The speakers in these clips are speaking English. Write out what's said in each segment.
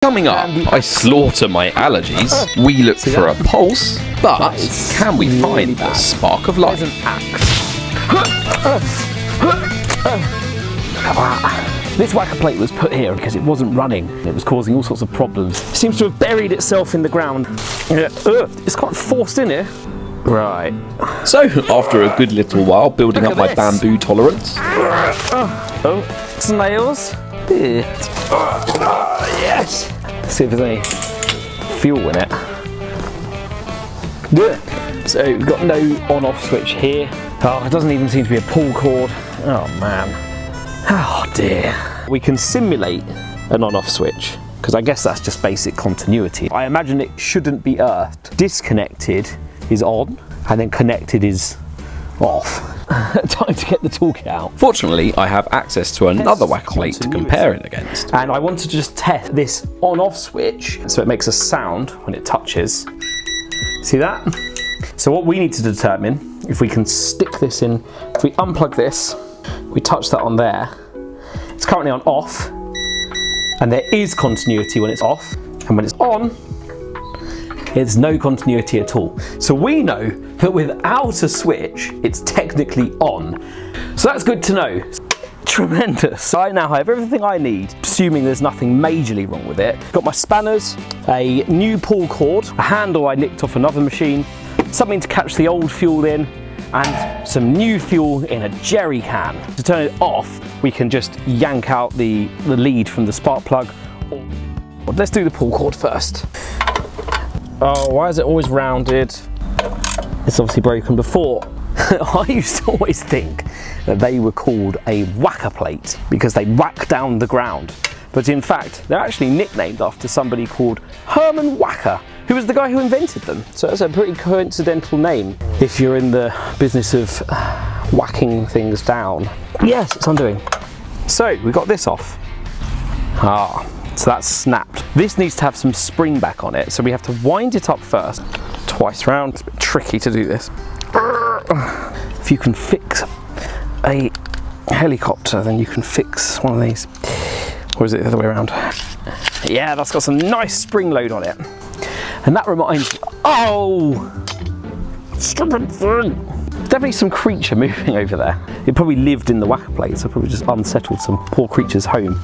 Coming up, I slaughter my allergies. We look for a pulse, but can we find a spark of life? This wacker plate was put here because it wasn't running. It was causing all sorts of problems. It seems to have buried itself in the ground. It's quite forced in here. Right. So, after a good little while building up my bamboo tolerance. Oh, snails. Yes. Let's see if there's any fuel in it. So we've got no on-off switch here. Oh, it doesn't even seem to be a pull cord. Oh man. Oh dear. We can simulate an on-off switch because I guess that's just basic continuity. I imagine it shouldn't be earthed. Disconnected is on and then connected is off. Time to get the toolkit out. Fortunately, I have access to another wacker plate to compare it against. And I want to just test this on-off switch so it makes a sound when it touches. See that? So what we need to determine, if we can stick this in, if we unplug this, we touch that on there, it's currently on off, and there is continuity when it's off, and when it's on, there's no continuity at all. So we know that without a switch, it's technically on. So that's good to know. Tremendous. I now have everything I need, assuming there's nothing majorly wrong with it. Got my spanners, a new pull cord, a handle I nicked off another machine, something to catch the old fuel in, and some new fuel in a jerry can. To turn it off, we can just yank out the lead from the spark plug. Let's do the pull cord first. Oh, why is it always rounded? It's obviously broken before. I used to always think that they were called a wacker plate because they whack down the ground. But in fact, they're actually nicknamed after somebody called Herman Wacker, who was the guy who invented them. So it's a pretty coincidental name if you're in the business of whacking things down. Yes, it's undoing. So we got this off. So that's snapped. This needs to have some spring back on it, so we have to wind it up first, twice round. It's a bit tricky to do this. If you can fix a helicopter, then you can fix one of these. Or is it the other way around? Yeah, that's got some nice spring load on it. And that reminds me, oh! Stupid thing! Definitely some creature moving over there. It probably lived in the wacker plate, so probably just unsettled some poor creature's home.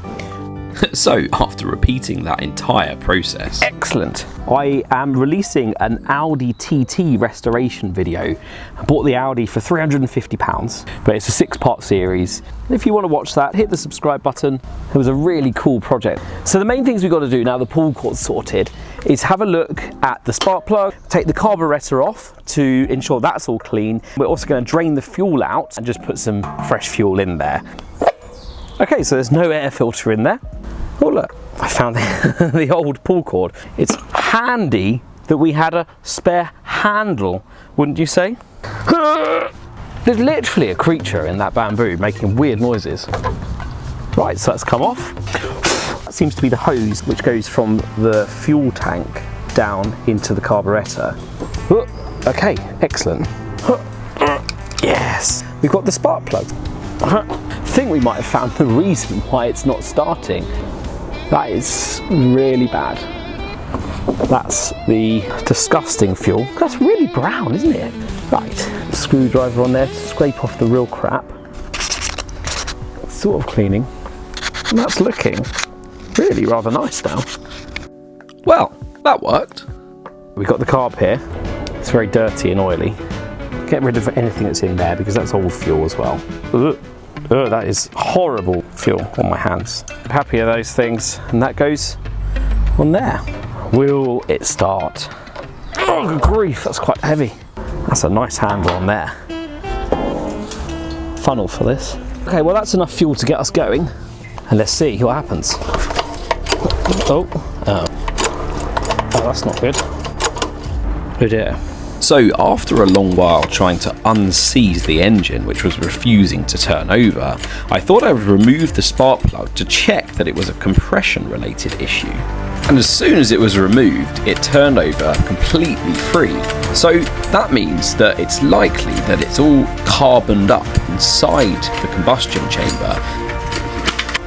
So, after repeating that entire process... Excellent. I am releasing an Audi TT restoration video. I bought the Audi for £350, but it's a 6-part series. If you want to watch that, hit the subscribe button. It was a really cool project. So the main things we've got to do now the pull cord's sorted is have a look at the spark plug, take the carburetor off to ensure that's all clean. We're also going to drain the fuel out and just put some fresh fuel in there. Okay, so there's no air filter in there. Oh look, I found the old pull cord. It's handy that we had a spare handle, wouldn't you say? There's literally a creature in that bamboo making weird noises. Right, so that's come off. That seems to be the hose which goes from the fuel tank down into the carburetor. Okay, excellent. Yes, we've got the spark plug. I think we might have found the reason why it's not starting. That is really bad. That's the disgusting fuel. That's really brown, isn't it? Right, screwdriver on there to scrape off the real crap. Sort of cleaning. And that's looking really rather nice now. Well, that worked. We've got the carb here. It's very dirty and oily. Get rid of anything that's in there because that's old fuel as well. Ugh. Oh, that is horrible fuel on my hands. I'm happy with those things, and that goes on there. Will it start? Oh, good grief, that's quite heavy. That's a nice handle on there. Funnel for this. Okay, well that's enough fuel to get us going, and let's see what happens. Oh, that's not good. Oh dear. So, after a long while trying to unseize the engine, which was refusing to turn over, I thought I would remove the spark plug to check that it was a compression-related issue. And as soon as it was removed, it turned over completely free. So that means that it's likely that it's all carboned up inside the combustion chamber.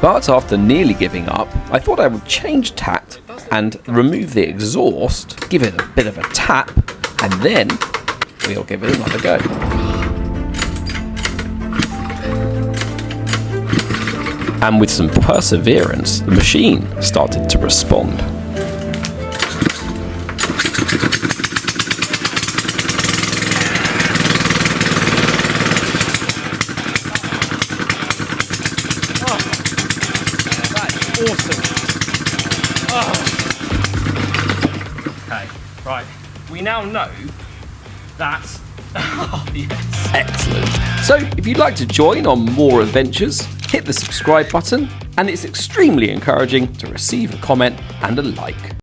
But after nearly giving up, I thought I would change tact and remove the exhaust, give it a bit of a tap, and then we'll give it another go. And with some perseverance, the machine started to respond. Awesome. Okay, right. We now know that. Oh, yes. Excellent. So, if you'd like to join on more adventures, hit the subscribe button, and it's extremely encouraging to receive a comment and a like.